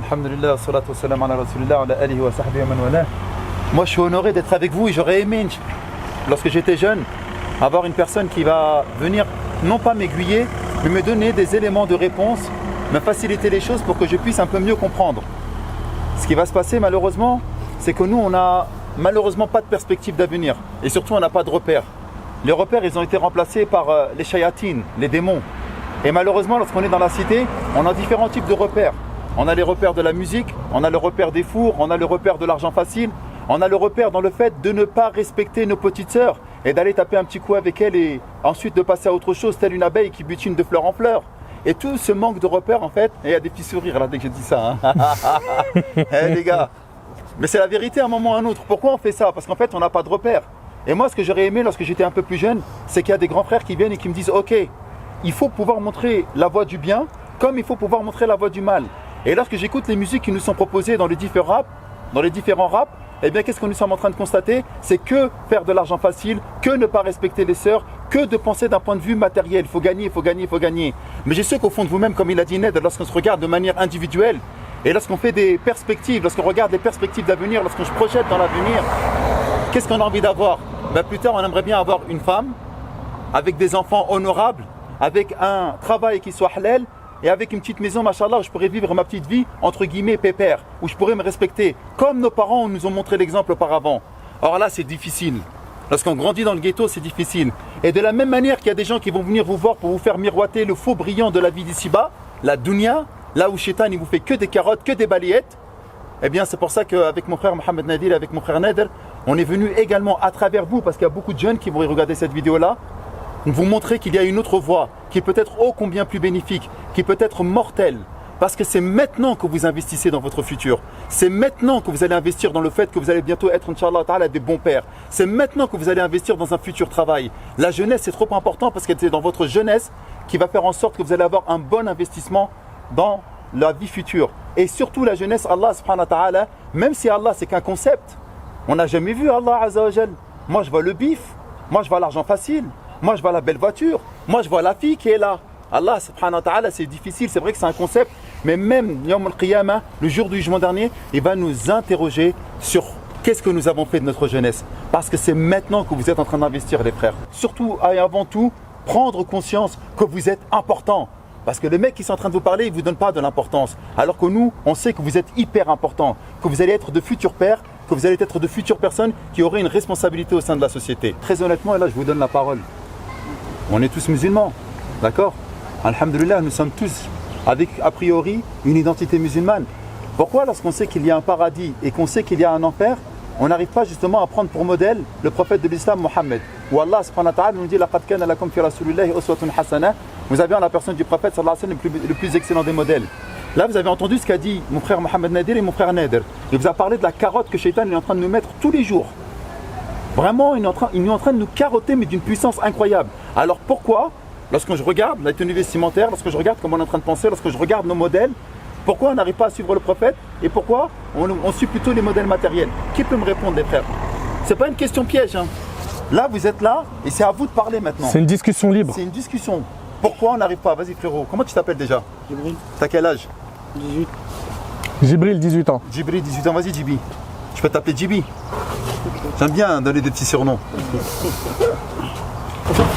Alhamdulillah, salatu wassalam ala rasulillah, ala alihi wa sahbihi wa man wala. Moi je suis honoré d'être avec vous et j'aurais aimé, lorsque j'étais jeune, avoir une personne qui va venir, non pas m'aiguiller, mais me donner des éléments de réponse, me faciliter les choses pour que je puisse un peu mieux comprendre. Ce qui va se passer malheureusement, c'est que nous on n'a malheureusement pas de perspective d'avenir et surtout on n'a pas de repères. Les repères ils ont été remplacés par les shayatines, les démons. Et malheureusement lorsqu'on est dans la cité, on a différents types de repères. On a les repères de la musique, on a le repère des fours, on a le repère de l'argent facile, on a le repère dans le fait de ne pas respecter nos petites sœurs et d'aller taper un petit coup avec elles et ensuite de passer à autre chose, telle une abeille qui butine de fleur en fleur. Et tout ce manque de repères en fait, et il y a des petits sourires là dès que je dis ça. Hein. Les gars, mais c'est la vérité à un moment ou à un autre. Pourquoi on fait ça? Parce qu'en fait on n'a pas de repères. Et moi ce que j'aurais aimé lorsque j'étais un peu plus jeune, c'est qu'il y a des grands frères qui viennent et qui me disent ok, il faut pouvoir montrer la voie du bien comme il faut pouvoir montrer la voie du mal. Et lorsque j'écoute les musiques qui nous sont proposées dans les différents raps, eh bien qu'est-ce que nous sommes en train de constater? C'est que faire de l'argent facile, que ne pas respecter les sœurs, que de penser d'un point de vue matériel. Il faut gagner, il faut gagner, il faut gagner. Mais je sais qu'au fond de vous-même, comme il a dit Ned, lorsqu'on se regarde de manière individuelle et lorsqu'on fait des perspectives, lorsqu'on regarde les perspectives d'avenir, lorsqu'on se projette dans l'avenir, qu'est-ce qu'on a envie d'avoir? Plus tard, on aimerait bien avoir une femme avec des enfants honorables, avec un travail qui soit halal, et avec une petite maison, machallah, où je pourrais vivre ma petite vie, entre guillemets, pépère, où je pourrais me respecter, comme nos parents nous ont montré l'exemple auparavant. Or là, c'est difficile. Lorsqu'on grandit dans le ghetto, c'est difficile. Et de la même manière qu'il y a des gens qui vont venir vous voir pour vous faire miroiter le faux brillant de la vie d'ici-bas, la dunya, là où Shaitan, il vous fait que des carottes, que des balayettes, eh bien, c'est pour ça qu'avec mon frère Mohamed Nadir, avec mon frère Nader, on est venu également à travers vous, parce qu'il y a beaucoup de jeunes qui vont regarder cette vidéo-là, vous montrer qu'il y a une autre voie qui est peut-être ô combien plus bénéfique, qui peut être mortelle. Parce que c'est maintenant que vous investissez dans votre futur. C'est maintenant que vous allez investir dans le fait que vous allez bientôt être, Inch'Allah Ta'ala, des bons pères. C'est maintenant que vous allez investir dans un futur travail. La jeunesse, c'est trop important parce que c'est dans votre jeunesse qui va faire en sorte que vous allez avoir un bon investissement dans la vie future. Et surtout la jeunesse, Allah subhanahu wa ta'ala, même si Allah c'est qu'un concept, on n'a jamais vu Allah Azza wa Jal. Moi je vois le bif, moi je vois l'argent facile. Moi je vois la belle voiture, moi je vois la fille qui est là. Allah subhanahu wa ta'ala, c'est difficile, c'est vrai que c'est un concept, mais même Yawm al-Qiyamah, le jour du jugement dernier, il va nous interroger sur qu'est-ce que nous avons fait de notre jeunesse. Parce que c'est maintenant que vous êtes en train d'investir les frères. Surtout et avant tout, prendre conscience que vous êtes important. Parce que le mec qui est en train de vous parler, il ne vous donne pas de l'importance. Alors que nous, on sait que vous êtes hyper important, que vous allez être de futurs pères, que vous allez être de futures personnes qui auraient une responsabilité au sein de la société. Très honnêtement, et là je vous donne la parole. On est tous musulmans, d'accord? Alhamdulillah, nous sommes tous avec a priori une identité musulmane. Pourquoi lorsqu'on sait qu'il y a un paradis et qu'on sait qu'il y a un enfer, on n'arrive pas justement à prendre pour modèle le prophète de l'islam Mohammed? Où Allah subhanahu wa ta'ala nous dit laqad kana lakum fi rasulillahi uswatun hasana. Vous avez en la personne du prophète sallallahu alayhi wa sallam le plus excellent des modèles. Là vous avez entendu ce qu'a dit mon frère Mohamed Nadir et mon frère Nader. Il vous a parlé de la carotte que Shaitan est en train de nous mettre tous les jours. Vraiment, il est en train de nous carotter, mais d'une puissance incroyable. Alors pourquoi, lorsque je regarde la tenue vestimentaire, lorsque je regarde comment on est en train de penser, lorsque je regarde nos modèles, pourquoi on n'arrive pas à suivre le prophète et pourquoi on suit plutôt les modèles matériels? Qui peut me répondre, les frères? C'est pas une question piège. Hein. Là, vous êtes là et c'est à vous de parler maintenant. C'est une discussion libre. C'est une discussion. Pourquoi on n'arrive pas? Vas-y frérot, comment tu t'appelles déjà? Jibril. T'as quel âge? 18. Jibril, 18 ans. Jibril, 18 ans, vas-y Jibi. Je peux t'appeler Jibi. J'aime bien donner des petits surnoms.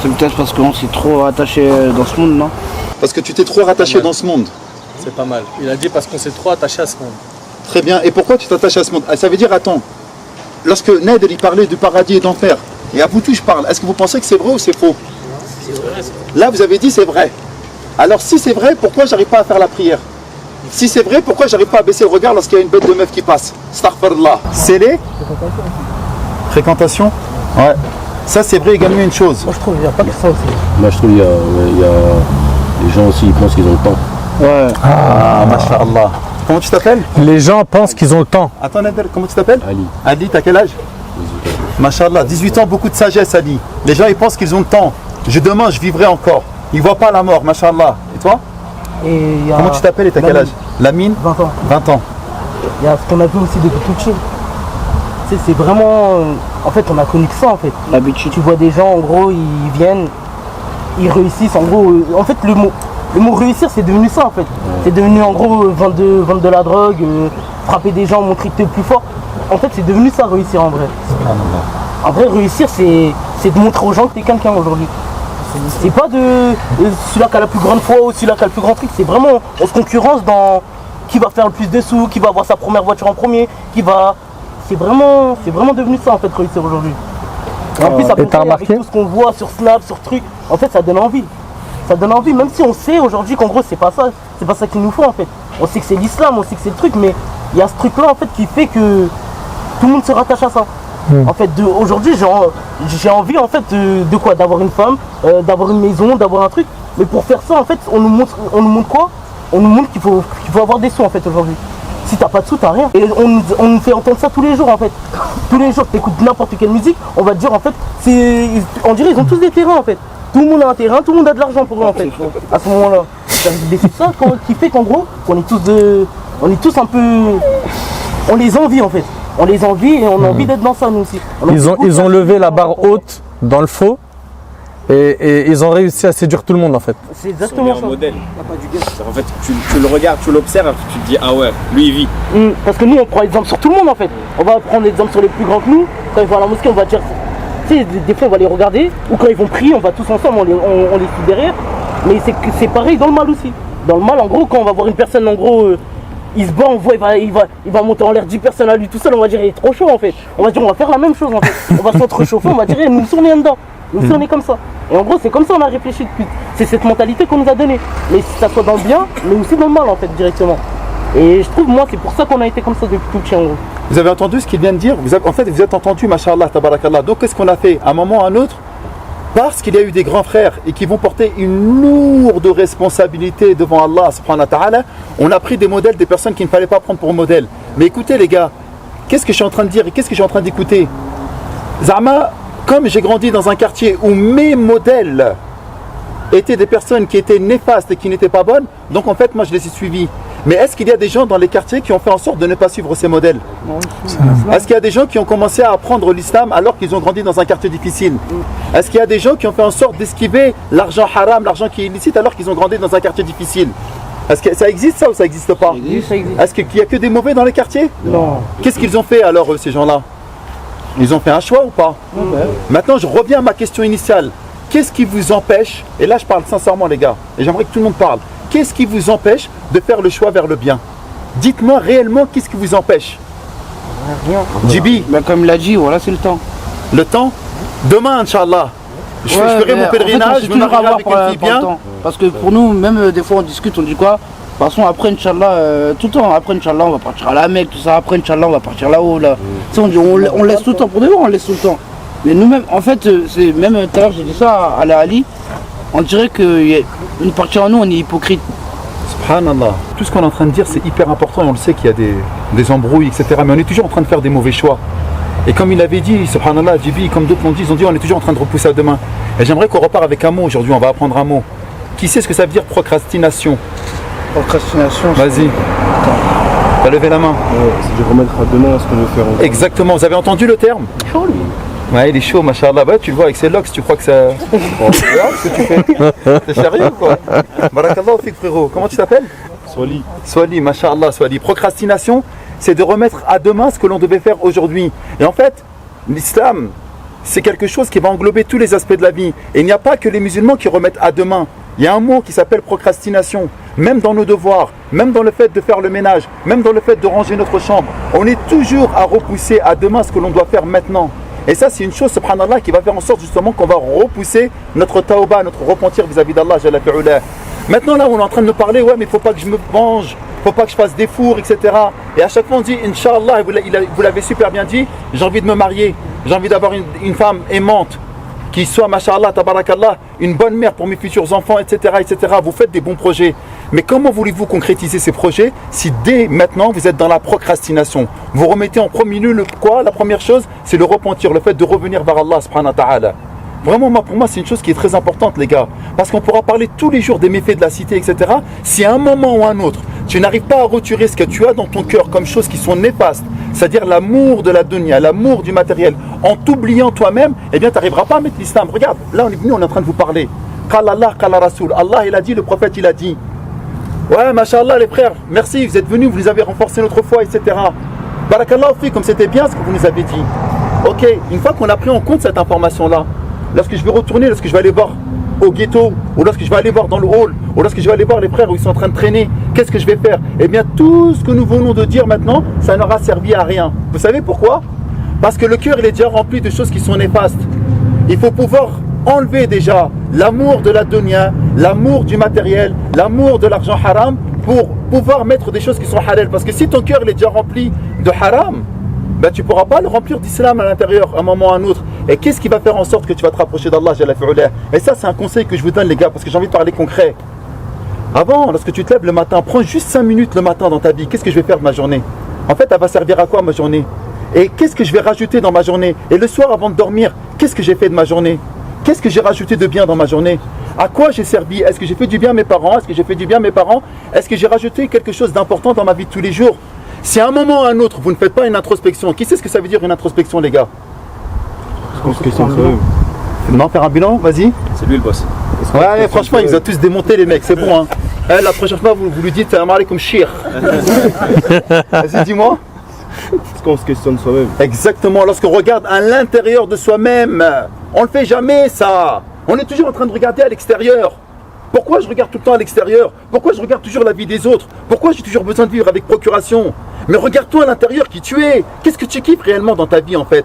C'est peut-être parce qu'on s'est trop attaché dans ce monde, non? Parce que tu t'es trop rattaché dans ce monde. C'est pas mal. Il a dit parce qu'on s'est trop attaché à ce monde. Très bien. Et pourquoi tu t'attaches à ce monde? Ça veut dire, attends, lorsque Ned il parlait du paradis et d'enfer, et à vous tous je parle, est-ce que vous pensez que c'est vrai ou c'est faux? C'est vrai. Là vous avez dit c'est vrai. Alors si c'est vrai, pourquoi j'arrive pas à faire la prière? Si c'est vrai, pourquoi j'arrive pas à baisser le regard lorsqu'il y a une bête de meuf qui passe? Astaghfirullah. C'est les fréquentation. Ouais. Ça c'est vrai également une chose. Moi je trouve qu'il n'y a pas que ça aussi. Moi je trouve qu'il y a les gens aussi ils pensent qu'ils ont le temps. Ouais. Ah, masha'Allah. Comment tu t'appelles? Les gens pensent qu'ils ont le temps. Attends Nader, comment tu t'appelles? Ali. Ali, t'as quel âge? 18 ans. Masha'Allah, 18 ans, beaucoup de sagesse Ali. Les gens ils pensent qu'ils ont le temps. Demain je vivrai encore. Ils voient pas la mort, masha'Allah. Et toi? Et il y a Comment tu t'appelles et t'as quel âge? Lamine? 20 ans. 20 ans. Il y a ce qu'on a vu aussi de Tucci. Tu sais, c'est vraiment. En fait, on a connu que ça en fait. L'habitude. Tu vois des gens, en gros, ils viennent, ils réussissent. En gros, en fait, le mot réussir, c'est devenu ça en fait. C'est devenu en gros vendre de la drogue, frapper des gens, montrer que t'es le plus fort. En fait, c'est devenu ça, réussir en vrai. En vrai, réussir, c'est de montrer aux gens que t'es quelqu'un aujourd'hui. C'est pas de celui-là qui a la plus grande foi ou celui-là qui a le plus grand truc. C'est vraiment, on se concurrence dans qui va faire le plus de sous, qui va avoir sa première voiture en premier, qui va... C'est vraiment devenu ça, en fait, réussir aujourd'hui. Et en plus, ça peut t'as avec remarqué tout ce qu'on voit sur Snap, sur trucs, en fait, ça donne envie. Ça donne envie, même si on sait aujourd'hui qu'en gros, c'est pas ça qu'il nous faut, en fait. On sait que c'est l'islam, on sait que c'est le truc, mais il y a ce truc-là, en fait, qui fait que tout le monde se rattache à ça. En fait, aujourd'hui, j'ai envie, en fait, de quoi? D'avoir une femme, d'avoir une maison, d'avoir un truc. Mais pour faire ça, en fait, on nous montre quoi? On nous montre qu'il faut avoir des sous, en fait, aujourd'hui. Si t'as pas de sous, t'as rien. Et on nous fait entendre ça tous les jours, en fait. Tous les jours, t'écoutes n'importe quelle musique, on va te dire, en fait, on dirait ils ont tous des terrains, en fait. Tout le monde a un terrain, tout le monde a de l'argent pour eux, en fait, à ce moment-là. C'est ça qui fait qu'en gros, on est tous un peu... On les envie, en fait. On les envie et on a envie d'être dans ça, nous aussi. Ils ont levé la barre haute dans le faux et ils ont réussi à séduire tout le monde en fait. C'est exactement ça. Un modèle. En fait, tu le regardes, tu l'observes, tu te dis ah ouais, lui il vit. Parce que nous, on prend exemple sur tout le monde, en fait. On va prendre l'exemple sur les plus grands que nous. Quand ils vont à la mosquée, on va dire... Tu sais, des fois, on va les regarder. Ou quand ils vont prier, on va tous ensemble, on les suit derrière. Mais c'est pareil dans le mal aussi. Dans le mal, en gros, quand on va voir une personne, en gros... il se bat, on voit, il va monter en l'air 10 personnes à lui tout seul, on va dire il est trop chaud en fait. On va dire on va faire la même chose en fait. On va s'entrechauffer, on va dire nous aussi on est dedans. Nous aussi on est comme ça. Et en gros c'est comme ça on a réfléchi depuis. C'est cette mentalité qu'on nous a donnée. Mais si ça soit dans le bien, mais aussi dans le mal en fait directement. Et je trouve moi c'est pour ça qu'on a été comme ça depuis tout petit en gros. Vous avez entendu ce qu'il vient de dire? En fait vous êtes entendu, mashallah, tabarakallah. Donc qu'est-ce qu'on a fait? À un moment ou à un autre, parce qu'il y a eu des grands frères et qui vont porter une lourde responsabilité devant Allah subhanahu wa ta'ala, on a pris des modèles des personnes qu'il ne fallait pas prendre pour modèle. Mais écoutez les gars, qu'est-ce que je suis en train de dire et qu'est-ce que je suis en train d'écouter? Zama, comme j'ai grandi dans un quartier où mes modèles étaient des personnes qui étaient néfastes et qui n'étaient pas bonnes, donc en fait moi je les ai suivis. Mais est-ce qu'il y a des gens dans les quartiers qui ont fait en sorte de ne pas suivre ces modèles? Est-ce qu'il y a des gens qui ont commencé à apprendre l'islam alors qu'ils ont grandi dans un quartier difficile? Est-ce qu'il y a des gens qui ont fait en sorte d'esquiver l'argent haram, l'argent qui est illicite alors qu'ils ont grandi dans un quartier difficile? Est-ce que ça existe ça ou ça n'existe pas? Ça existe. Est-ce qu'il n'y a que des mauvais dans les quartiers? Non. Qu'est-ce qu'ils ont fait alors ces gens-là? Ils ont fait un choix ou pas? Maintenant je reviens à ma question initiale. Qu'est-ce qui vous empêche, et là je parle sincèrement les gars, et j'aimerais que tout le monde parle, qu'est-ce qui vous empêche de faire le choix vers le bien? Dites-moi réellement qu'est-ce qui vous empêche? Rien. Jibi, Ben, comme il l'a dit, voilà, c'est le temps. le temps? Demain, Inch'Allah, je ferai mon pèlerinage, je me marierai avec une fille bien. Parce que pour nous, même des fois on discute, on dit quoi? De toute façon, après Inch'Allah, tout le temps, après Inch'Allah, on va partir à la Mecque, tout ça, après Inch'Allah, on va partir là-haut, là. Tu sais, on laisse tout le temps, pour de vrai, on laisse tout le temps. Mais nous-mêmes, en fait, c'est même tout à l'heure, j'ai dit ça à la Ali, on dirait qu'une partie en nous, on est hypocrite. Subhanallah. Tout ce qu'on est en train de dire, c'est hyper important et on le sait qu'il y a des embrouilles, etc. Mais on est toujours en train de faire des mauvais choix. Et comme il avait dit, subhanallah, Jibi, comme d'autres l'ont dit, ils ont dit on est toujours en train de repousser à demain. Et j'aimerais qu'on repart avec un mot aujourd'hui, on va apprendre un mot. Qui sait ce que ça veut dire procrastination? Procrastination. Vas-y. T'as levé la main. C'est de remettre à demain ce qu'on veut faire. Exactement, vous avez entendu le terme? Chaud lui. Ouais, il est chaud, machallah. Bah, tu le vois avec ses locks, tu crois que ça. Regarde ce que tu fais. T'es sérieux ou quoi? Barakallahu fik, frérot. Comment tu t'appelles? Swali. Swali, machallah, Swali. Procrastination, c'est de remettre à demain ce que l'on devait faire aujourd'hui. Et en fait, l'islam, c'est quelque chose qui va englober tous les aspects de la vie. Et il n'y a pas que les musulmans qui remettent à demain. Il y a un mot qui s'appelle procrastination. Même dans nos devoirs, même dans le fait de faire le ménage, même dans le fait de ranger notre chambre, on est toujours à repousser à demain ce que l'on doit faire maintenant. Et ça, c'est une chose, subhanallah, qui va faire en sorte justement qu'on va repousser notre tauba, notre repentir vis-à-vis d'Allah. Maintenant, là, on est en train de nous parler, ouais, mais il ne faut pas que je me venge, il ne faut pas que je fasse des fours, etc. Et à chaque fois, on dit, Inch'Allah, vous l'avez super bien dit, j'ai envie de me marier, j'ai envie d'avoir une femme aimante, qui soit, masha'Allah, tabarakallah, une bonne mère pour mes futurs enfants, etc., etc. Vous faites des bons projets. Mais comment voulez-vous concrétiser ces projets si dès maintenant vous êtes dans la procrastination? Vous remettez en premier lieu quoi? La première chose, c'est le repentir, le fait de revenir vers Allah subhanahu wa ta'ala. Vraiment, pour moi, c'est une chose qui est très importante, les gars. Parce qu'on pourra parler tous les jours des méfaits de la cité, etc. Si à un moment ou à un autre, tu n'arrives pas à retirer ce que tu as dans ton cœur comme choses qui sont néfastes, c'est-à-dire l'amour de la dunya, l'amour du matériel, en t'oubliant toi-même, eh bien, tu n'arriveras pas à mettre l'islam. Regarde, là, on est venu, on est en train de vous parler. Qala Allah, qala Rasoul. Allah, il a dit, le prophète, il a dit. Ouais, machallah les frères, merci, vous êtes venus, vous nous avez renforcé notre foi, etc. Barakallah fi, comme c'était bien ce que vous nous avez dit. Ok, une fois qu'on a pris en compte cette information-là, lorsque je vais retourner, lorsque je vais aller voir au ghetto, ou lorsque je vais aller voir dans le hall, ou lorsque je vais aller voir les frères où ils sont en train de traîner, qu'est-ce que je vais faire? Eh bien, tout ce que nous venons de dire maintenant, ça n'aura servi à rien. Vous savez pourquoi? Parce que le cœur, il est déjà rempli de choses qui sont néfastes. Il faut pouvoir enlever déjà l'amour de la dunya, l'amour du matériel, l'amour de l'argent haram, pour pouvoir mettre des choses qui sont halal. Parce que si ton cœur il est déjà rempli de haram, ben tu ne pourras pas le remplir d'islam à l'intérieur à un moment ou à un autre. Et qu'est-ce qui va faire en sorte que tu vas te rapprocher d'Allah? Et ça, c'est un conseil que je vous donne, les gars, parce que j'ai envie de parler concret. Avant, lorsque tu te lèves le matin, prends juste 5 minutes le matin dans ta vie. Qu'est-ce que je vais faire de ma journée? En fait, elle va servir à quoi ma journée? Et qu'est-ce que je vais rajouter dans ma journée? Et le soir, avant de dormir, qu'est-ce que j'ai fait de ma journée? Qu'est-ce que j'ai rajouté de bien dans ma journée? À quoi j'ai servi? Est-ce que j'ai fait du bien à mes parents? Est-ce que j'ai fait du bien à mes parents? Est-ce que j'ai rajouté quelque chose d'important dans ma vie de tous les jours? Si à un moment ou à un autre, vous ne faites pas une introspection, qui sait ce que ça veut dire une introspection, les gars? Non, faire un bilan, vas-y. C'est lui le boss. Ouais, franchement, ils ont tous démonté, les mecs, c'est bon. Hein. La prochaine fois, vous lui dites salam alaikum shir. Vas-y, dis-moi. Est-ce qu'on se questionne soi-même? Exactement, lorsqu'on regarde à l'intérieur de soi-même, on ne le fait jamais, ça. On est toujours en train de regarder à l'extérieur. Pourquoi je regarde tout le temps à l'extérieur? Pourquoi je regarde toujours la vie des autres? Pourquoi j'ai toujours besoin de vivre avec procuration? Mais regarde-toi à l'intérieur qui tu es. Qu'est-ce que tu kiffes réellement dans ta vie en fait?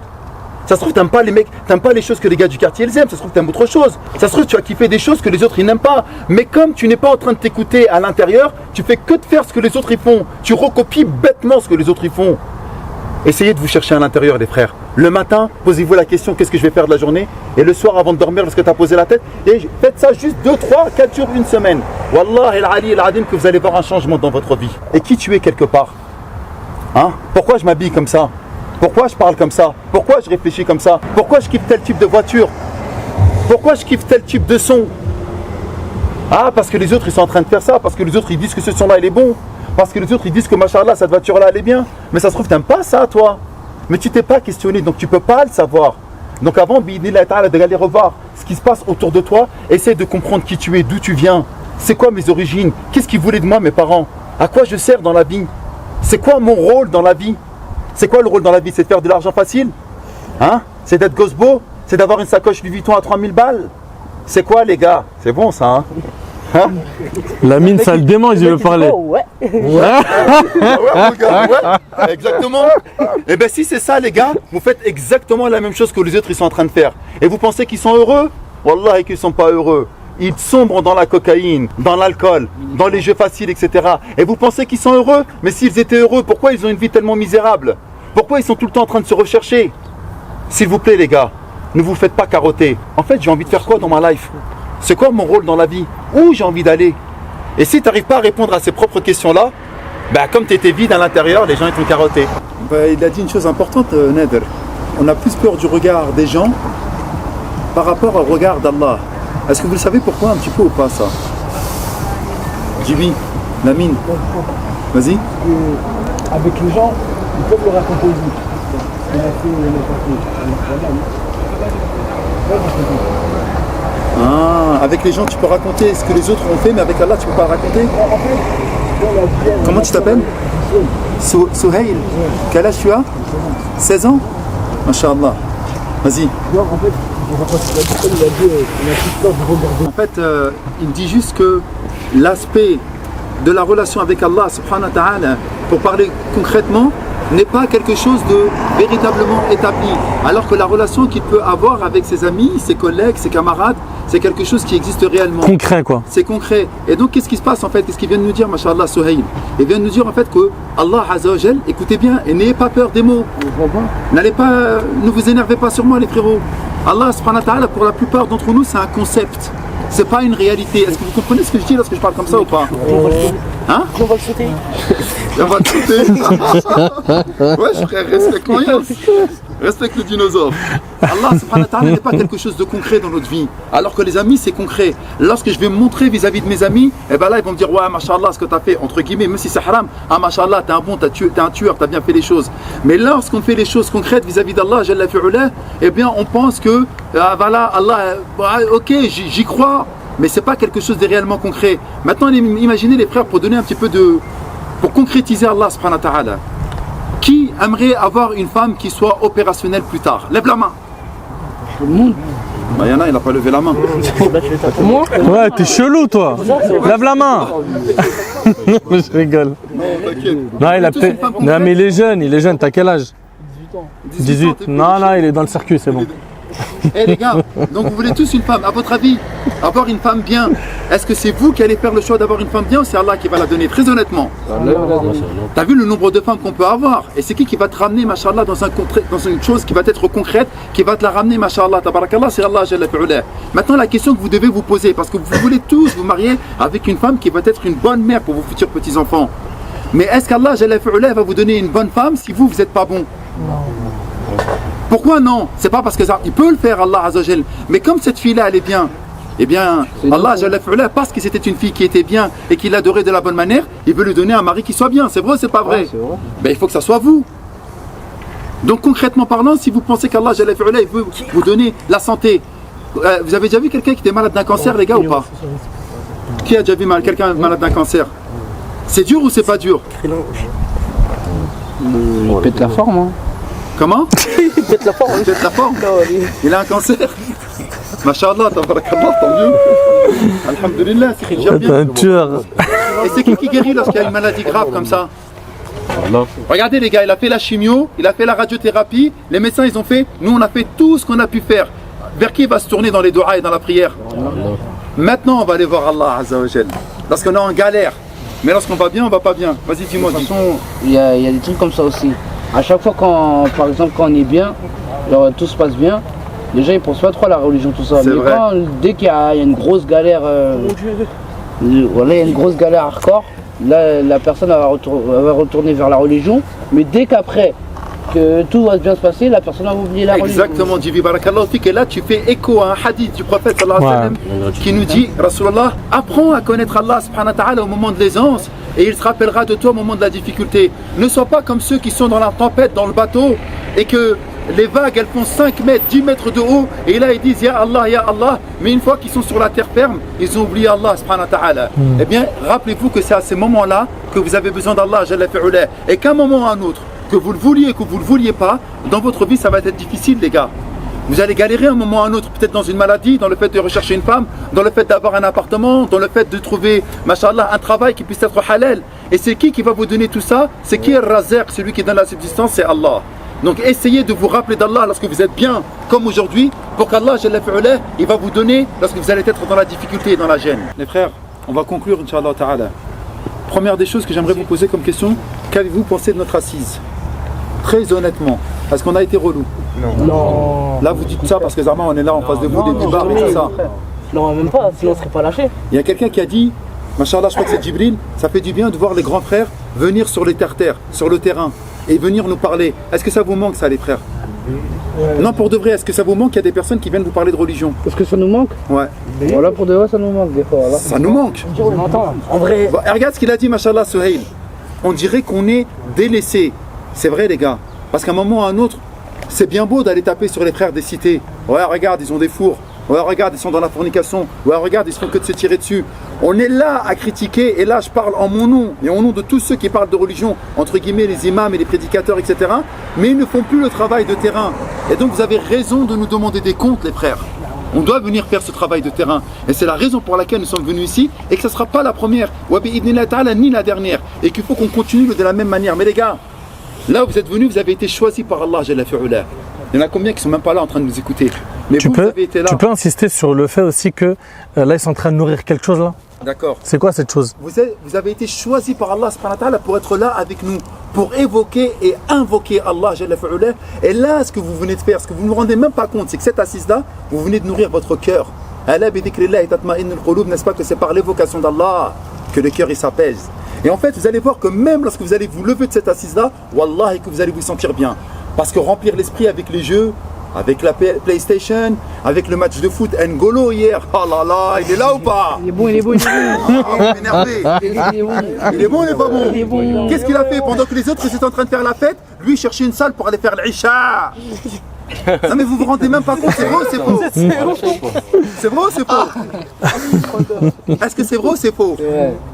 Ça se trouve, t'aimes pas les mecs, t'aimes pas les choses que les gars du quartier ils aiment, ça se trouve, t'aimes autre chose. Ça se trouve, tu as kiffé des choses que les autres ils n'aiment pas. Mais comme tu n'es pas en train de t'écouter à l'intérieur, tu fais que de faire ce que les autres ils font. Tu recopies bêtement ce que les autres ils font. Essayez de vous chercher à l'intérieur, les frères. Le matin, posez-vous la question, qu'est-ce que je vais faire de la journée? Et le soir, avant de dormir, lorsque tu as posé la tête, et faites ça juste 2, 3, 4 jours, une semaine. Wallah el-Ali el-Adim, que vous allez voir un changement dans votre vie. Et qui tu es quelque part? Hein? Pourquoi je m'habille comme ça? Pourquoi je parle comme ça? Pourquoi je réfléchis comme ça? Pourquoi je kiffe tel type de voiture? Pourquoi je kiffe tel type de son? Ah, parce que les autres, ils sont en train de faire ça. Parce que les autres, ils disent que ce son-là, il est bon. Parce que les autres ils disent que machallah cette voiture là elle est bien. Mais ça se trouve t'aimes pas ça toi. Mais tu t'es pas questionné donc tu peux pas le savoir. Donc avant d'aller revoir ce qui se passe autour de toi, essaie de comprendre qui tu es, d'où tu viens. C'est quoi mes origines? Qu'est-ce qu'ils voulaient de moi mes parents? À quoi je sers dans la vie? C'est quoi mon rôle dans la vie? C'est quoi le rôle dans la vie? C'est de faire de l'argent facile? Hein? C'est d'être gosbo? C'est d'avoir une sacoche Louis Vuitton à 3000 balles? C'est quoi les gars? C'est bon ça hein? Hein? La mine, ça le démange, il veut parler. Oh, ouais. Ouais, exactement. Et bien si c'est ça les gars, vous faites exactement la même chose que les autres ils sont en train de faire. Et vous pensez qu'ils sont heureux? Wallah qu'ils ne sont pas heureux. Ils sombrent dans la cocaïne, dans l'alcool, dans les jeux faciles, etc. Et vous pensez qu'ils sont heureux? Mais s'ils étaient heureux, pourquoi ils ont une vie tellement misérable? Pourquoi ils sont tout le temps en train de se rechercher? S'il vous plaît les gars, ne vous faites pas carotter. En fait j'ai envie de faire quoi dans ma life? C'est quoi mon rôle dans la vie? Où j'ai envie d'aller? Et si tu n'arrives pas à répondre à ces propres questions-là, bah, comme tu étais vide à l'intérieur, les gens ils t'ont carotté. Bah, il a dit une chose importante, Nader. On a plus peur du regard des gens par rapport au regard d'Allah. Est-ce que vous le savez pourquoi un petit peu ou pas ça? Jibi, Lamine, vas-y. Avec les gens, ils peuvent le raconter aussi. Ah, avec les gens tu peux raconter ce que les autres ont fait, mais avec Allah tu peux pas raconter. Comment tu t'appelles? Souhail. Quel âge tu as? 16 ans? Masha'Allah. Vas-y. En fait, il dit juste que l'aspect de la relation avec Allah subhanahu wa ta'ala, pour parler concrètement, n'est pas quelque chose de véritablement établi. Alors que la relation qu'il peut avoir avec ses amis, ses collègues, ses camarades, c'est quelque chose qui existe réellement. Concret quoi. C'est concret. Et donc qu'est-ce qui se passe en fait? Qu'est-ce qu'il vient de nous dire, Masha'Allah, Souhail? Il vient de nous dire en fait que Allah Azza wa Jal, écoutez bien, et n'ayez pas peur des mots. N'allez pas, ne vous énervez pas sur moi les frérots. Allah subhanahu wa ta'ala, pour la plupart d'entre nous, c'est un concept. C'est pas une réalité. Est-ce que vous comprenez ce que je dis lorsque je parle comme ça ou pas? Hein? On va le sauter. On va le sauter. Ouais, frère, respecte-moi. Respecte le dinosaure. Allah subhanahu wa ta'ala n'est pas quelque chose de concret dans notre vie. Alors que les amis, c'est concret. Lorsque je vais me montrer vis-à-vis de mes amis, et ben là, ils vont me dire, ouais, mashallah, ce que tu as fait, entre guillemets, même si c'est haram, ah, mashallah, t'es un bon, t'es un tueur, t'as bien fait les choses. Mais lorsqu'on fait les choses concrètes vis-à-vis d'Allah, Jalla fi'ula, eh bien, on pense que, voilà, Allah, ok, j'y crois. mais c'est pas quelque chose de réellement concret. Maintenant, imaginez les frères, pour donner un petit peu de... pour concrétiser Allah subhanahu wa ta'ala. Qui aimerait avoir une femme qui soit opérationnelle plus tard? Lève la main. Tout le monde. Bah, y en a, il n'a pas levé la main. Moi Ouais, t'es chelou, toi. Lève la main. Je rigole. Non, il a peut-être. Non, mais il est jeune, t'as quel âge? 18. Non, non, il est dans le circuit, c'est bon. Eh les gars, donc vous voulez tous une femme. À votre avis, avoir une femme bien, est-ce que c'est vous qui allez faire le choix d'avoir une femme bien ou c'est Allah qui va la donner? Très honnêtement. T'as vu le nombre de femmes qu'on peut avoir? Et c'est qui va te ramener, machallah, dans une chose qui va être concrète, qui va te la ramener, machallah, tabarakallah, c'est Allah Jalla fi'ula. Maintenant, la question que vous devez vous poser, parce que vous voulez tous vous marier avec une femme qui va être une bonne mère pour vos futurs petits-enfants. Mais est-ce qu'Allah Jalla fi'ula va vous donner une bonne femme si vous n'êtes pas bon? Pourquoi non? C'est pas parce que ça, il peut le faire, Allah Azzawajal. Mais comme cette fille-là, elle est bien, eh bien, Allah Jalla fi'ula, parce que c'était une fille qui était bien et qui l'adorait de la bonne manière, il veut lui donner un mari qui soit bien. C'est vrai ou c'est pas vrai? Ben, il faut que ça soit vous. Donc concrètement parlant, si vous pensez qu'Allah Jalla fi'ula, il veut vous donner la santé, vous avez déjà vu quelqu'un qui était malade d'un cancer, les gars, ou pas? Qui a déjà vu quelqu'un malade d'un cancer? C'est dur ou c'est pas dur? Il pète la forme, hein. Comment? Il pète la forme. Il pète la forme? Il a un cancer? Masha'Allah, tabarakallah, tant mieux. Alhamdulillah, c'est déjà T'es bien. un tueur. Et c'est qui guérit lorsqu'il y a une maladie grave comme ça? Regardez les gars, il a fait la chimio, il a fait la radiothérapie, les médecins ils ont fait, nous on a fait tout ce qu'on a pu faire. Vers qui il va se tourner dans les doigts et dans la prière? Maintenant on va aller voir Allah Azza wa Jal. Lorsqu'on est en galère, mais lorsqu'on va bien, on va pas bien. Vas-y, dis-moi. De toute façon, il y a des trucs comme ça aussi. À chaque fois, par exemple, quand on est bien, genre, tout se passe bien, les gens ils pensent pas trop à la religion, tout ça. C'est Mais vrai. dès qu'il y a une grosse galère, voilà, il y a une grosse galère hardcore, là la personne elle va retourner vers la religion. Mais dès qu'après que tout va bien se passer, la personne va oublier la religion. Exactement, Jibi Barakallahu fik. Et là, tu fais écho à un hadith du prophète sallallahu alayhi wa sallam qui nous dit, Rasulallah, apprends à connaître Allah subhanahu wa ta'ala au moment de l'aisance et il se rappellera de toi au moment de la difficulté. Ne sois pas comme ceux qui sont dans la tempête, dans le bateau et que les vagues elles font 5 mètres, 10 mètres de haut et là ils disent Ya Allah, mais une fois qu'ils sont sur la terre ferme, ils ont oublié Allah subhanahu wa ta'ala. Eh bien, rappelez-vous que c'est à ces moments-là que vous avez besoin d'Allah Jalla fi'ula et qu'à un moment ou à un autre, que vous le vouliez, que vous le vouliez pas, dans votre vie ça va être difficile les gars. Vous allez galérer un moment ou un autre, peut-être dans une maladie, dans le fait de rechercher une femme, dans le fait d'avoir un appartement, dans le fait de trouver, mashallah, un travail qui puisse être halal. Et c'est qui va vous donner tout ça? C'est qui est Razaq, celui qui donne la subsistance, c'est Allah. Donc essayez de vous rappeler d'Allah lorsque vous êtes bien, comme aujourd'hui, pour qu'Allah, Jalla fi'ula, il va vous donner lorsque vous allez être dans la difficulté et dans la gêne. Les frères, on va conclure, Inch'Allah ta'ala. Première des choses que j'aimerais vous poser comme question, qu'avez-vous pensé de notre assise? Très honnêtement, est-ce qu'on a été relou? Non. Là vous dites ça parce que Zarma on est là en face de vous, des bibars et tout ça. Non, même pas, sinon on serait pas lâché. Il y a quelqu'un qui a dit, Masha'Allah, je crois que c'est Djibril, ça fait du bien de voir les grands frères venir sur les terres, sur le terrain, et venir nous parler. Est-ce que ça vous manque ça les frères? Non, pour de vrai, est-ce que ça vous manque qu'il y a des personnes qui viennent vous parler de religion? Est-ce que ça nous manque? Ouais. Voilà, pour de vrai, ça nous manque des fois. Voilà. Ça nous manque. On entend. En vrai. Bon, regarde ce qu'il a dit, Masha'Allah, Suhail. On dirait qu'on est délaissé. C'est vrai les gars. Parce qu'à un moment ou à un autre, c'est bien beau d'aller taper sur les frères des cités. Ouais, regarde, ils ont des fours. Ouais, regarde, ils sont dans la fornication. Ouais, regarde, ils se font que de se tirer dessus. On est là à critiquer, et là je parle en mon nom, et au nom de tous ceux qui parlent de religion, entre guillemets les imams et les prédicateurs, etc. Mais ils ne font plus le travail de terrain. Et donc vous avez raison de nous demander des comptes, les frères. On doit venir faire ce travail de terrain. Et c'est la raison pour laquelle nous sommes venus ici, et que ce ne sera pas la première, ni la dernière, et qu'il faut qu'on continue de la même manière. Mais les gars, là où vous êtes venus, vous avez été choisis par Allah Jalla fi'ula. Il y en a combien qui sont même pas là en train de nous écouter? Mais vous avez été là. Tu peux insister sur le fait aussi que là ils sont en train de nourrir quelque chose là? D'accord. C'est quoi cette chose? Vous avez été choisis par Allah subhanahu wa ta'ala pour être là avec nous, pour évoquer et invoquer Allah Jalla fi'ula. Et là, ce que vous venez de faire, ce que vous ne vous rendez même pas compte, c'est que cette assise-là, vous venez de nourrir votre cœur. Ala bi dhikrillah tatma'innul qulub, n'est-ce pas que c'est par l'évocation d'Allah que le cœur il s'apaise. Et en fait, vous allez voir que même lorsque vous allez vous lever de cette assise-là, wallahi que vous allez vous sentir bien. Parce que remplir l'esprit avec les jeux, avec la PlayStation, avec le match de foot, N'Golo hier, oh là là, il est là ou pas? Il est bon, il est bon, il est bon. Ah, il est énervé. Il est bon, il est pas bon? Qu'est-ce qu'il a fait pendant que les autres étaient en train de faire la fête? Lui il cherchait une salle pour aller faire l'Isha. Non mais vous vous rendez même pas compte, c'est vrai ou c'est faux? C'est vrai ou c'est faux? Est-ce que c'est vrai ou c'est faux?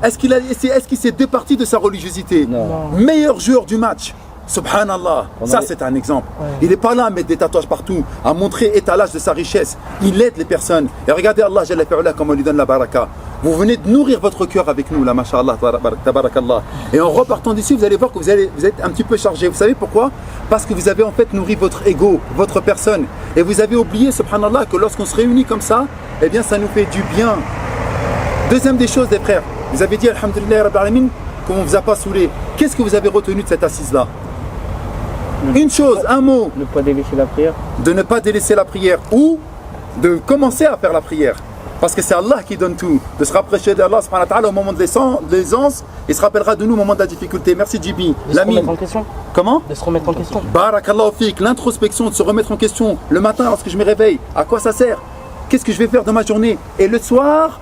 Est-ce qu'il s'est départi de sa religiosité? Non. Meilleur joueur du match. Subhanallah, ça c'est un exemple. Il n'est pas là à mettre des tatouages partout, à montrer étalage de sa richesse. Il aide les personnes. Et regardez Allah, Jalla fi'ala, comment on lui donne la baraka. Vous venez de nourrir votre cœur avec nous, là, masha'Allah, tabarakallah. Et en repartant d'ici, vous allez voir que vous êtes un petit peu chargé. Vous savez pourquoi? Parce que vous avez en fait nourri votre ego, votre personne. Et vous avez oublié, subhanallah, que lorsqu'on se réunit comme ça, eh bien ça nous fait du bien. Deuxième des choses, les frères, vous avez dit, alhamdulillah, rabbil alamin, qu'on ne vous a pas saoulé. Qu'est-ce que vous avez retenu de cette assise-là? Une chose, un mot. Ne pas délaisser la prière. De ne pas délaisser la prière ou de commencer à faire la prière. Parce que c'est Allah qui donne tout. De se rapprocher d'Allah subhanahu wa ta'ala au moment de l'aisance, il se rappellera de nous au moment de la difficulté. Merci Djibi. De se remettre en question. Comment? De se remettre en question. Barakallahu fik, l'introspection, de se remettre en question. Le matin lorsque je me réveille, à quoi ça sert? Qu'est-ce que je vais faire de ma journée? Et le soir,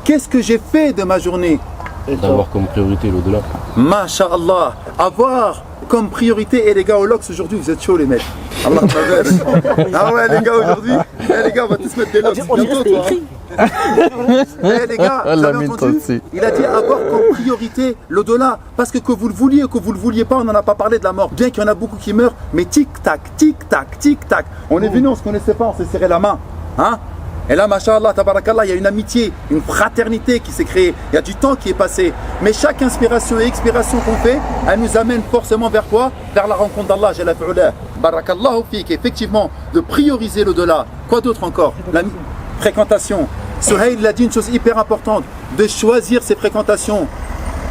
qu'est-ce que j'ai fait de ma journée? D'avoir comme priorité l'au-delà. Masha'Allah, avoir comme priorité, et les gars au LOX aujourd'hui, vous êtes chauds les mecs. Allah ah ouais les gars aujourd'hui, les gars on va tous mettre des LOX. On dirait que c'était écrit. Les gars, vous avez entendu? Il a dit avoir comme priorité l'au-delà. Parce que vous le vouliez ou que vous le vouliez pas, on n'en a pas parlé de la mort. Bien qu'il y en a beaucoup qui meurent, mais tic-tac, tic-tac, tic-tac. On est venu, on se connaissait pas, on s'est serré la main. Hein? Et là, masha'Allah, tabarakallah, il y a une amitié, une fraternité qui s'est créée. Il y a du temps qui est passé. Mais chaque inspiration et expiration qu'on fait, elle nous amène forcément vers quoi? Vers la rencontre d'Allah, Jalla fi'ula. Barakallahu fik, effectivement, de prioriser l'au-delà. Quoi d'autre encore? La fréquentation. Suhail il a dit une chose hyper importante, de choisir ses fréquentations.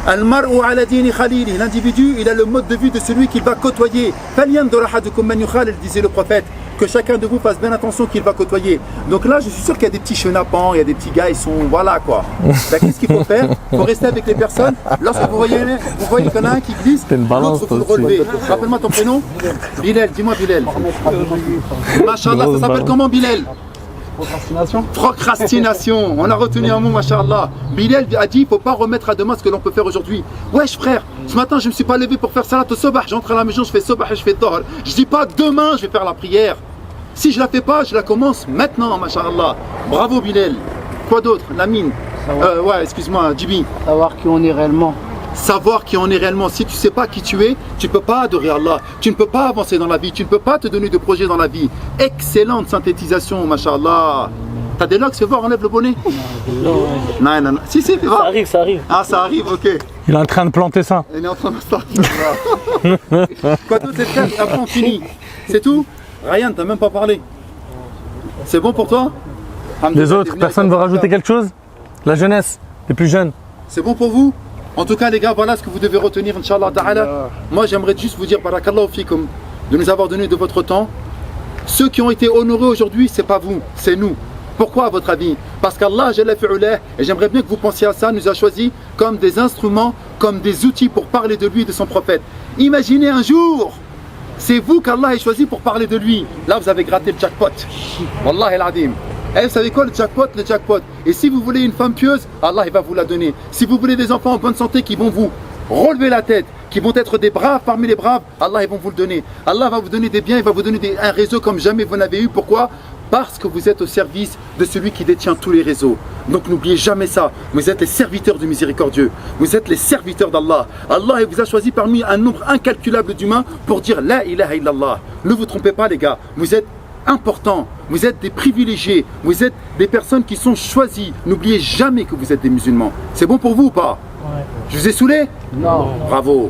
Al-mar'u ala dini khalili, l'individu, il a le mode de vue de celui qu'il va côtoyer. Falyanzur ahadukum man yukhal, disait le prophète. Que chacun de vous fasse bien attention qu'il va côtoyer. Donc là, je suis sûr qu'il y a des petits chenapans, il y a des petits gars, ils sont, voilà quoi. Ben, qu'est-ce qu'il faut faire? Il faut rester avec les personnes. Lorsque vous voyez qu'il y en a un qui glisse, l'autre faut le relever. Rappelle-moi ton prénom. Bilal, dis-moi Bilal. Masha'Allah, ça s'appelle comment Bilal? Procrastination. Procrastination. On a retenu un mot, masha'Allah. Bilal a dit, il ne faut pas remettre à demain ce que l'on peut faire aujourd'hui. Wesh frère, ce matin je ne me suis pas levé pour faire salat au sobah. J'entre à la maison, je fais sobah et je fais dohr. Je dis pas demain je vais faire la prière. Si je la fais pas, je la commence maintenant, masha'Allah. Bravo Bilal. Quoi d'autre? Lamine. Ouais, excuse-moi, Djibi. Savoir qui on est réellement. Savoir qui on est réellement. Si tu ne sais pas qui tu es, tu ne peux pas adorer Allah. Tu ne peux pas avancer dans la vie. Tu ne peux pas te donner de projet dans la vie. Excellente synthétisation, masha'Allah. T'as des locks, fais voir, enlève le bonnet. Non, non, non. Si, fais voir. Ça arrive, ça arrive. Ah, ça arrive, ok. Il est en train de planter ça. Il est en train de sortir. Quoi d'autre les frères? Après on finit. C'est tout? Ryan, t'as même pas parlé. C'est bon pour toi? Les autres, personne ne veut rajouter quelque chose? La jeunesse, les plus jeunes. C'est bon pour vous? En tout cas les gars, voilà ce que vous devez retenir, Inch'Allah ta'ala. Moi j'aimerais juste vous dire, barakallahu fikum, de nous avoir donné de votre temps. Ceux qui ont été honorés aujourd'hui, c'est pas vous, c'est nous. Pourquoi à votre avis? Parce qu'Allah, Jalla fi'ulah, et j'aimerais bien que vous pensiez à ça, nous a choisis comme des instruments, comme des outils pour parler de lui et de son prophète. Imaginez un jour, c'est vous qu'Allah ait choisi pour parler de lui. Là vous avez gratté le jackpot. Wallah el-adim. Et vous savez quoi, le jackpot? Le jackpot. Et si vous voulez une femme pieuse, Allah il va vous la donner. Si vous voulez des enfants en bonne santé qui vont vous relever la tête, qui vont être des braves parmi les braves, Allah ils vont vous le donner. Allah va vous donner des biens, il va vous donner un réseau comme jamais vous n'avez eu. Pourquoi? Parce que vous êtes au service de celui qui détient tous les réseaux. Donc n'oubliez jamais ça. Vous êtes les serviteurs du miséricordieux. Vous êtes les serviteurs d'Allah. Allah vous a choisi parmi un nombre incalculable d'humains pour dire La ilaha illallah. Ne vous trompez pas les gars. Vous êtes importants. Vous êtes des privilégiés. Vous êtes des personnes qui sont choisies. N'oubliez jamais que vous êtes des musulmans. C'est bon pour vous ou pas? Ouais. Je vous ai saoulé? Non. Bravo.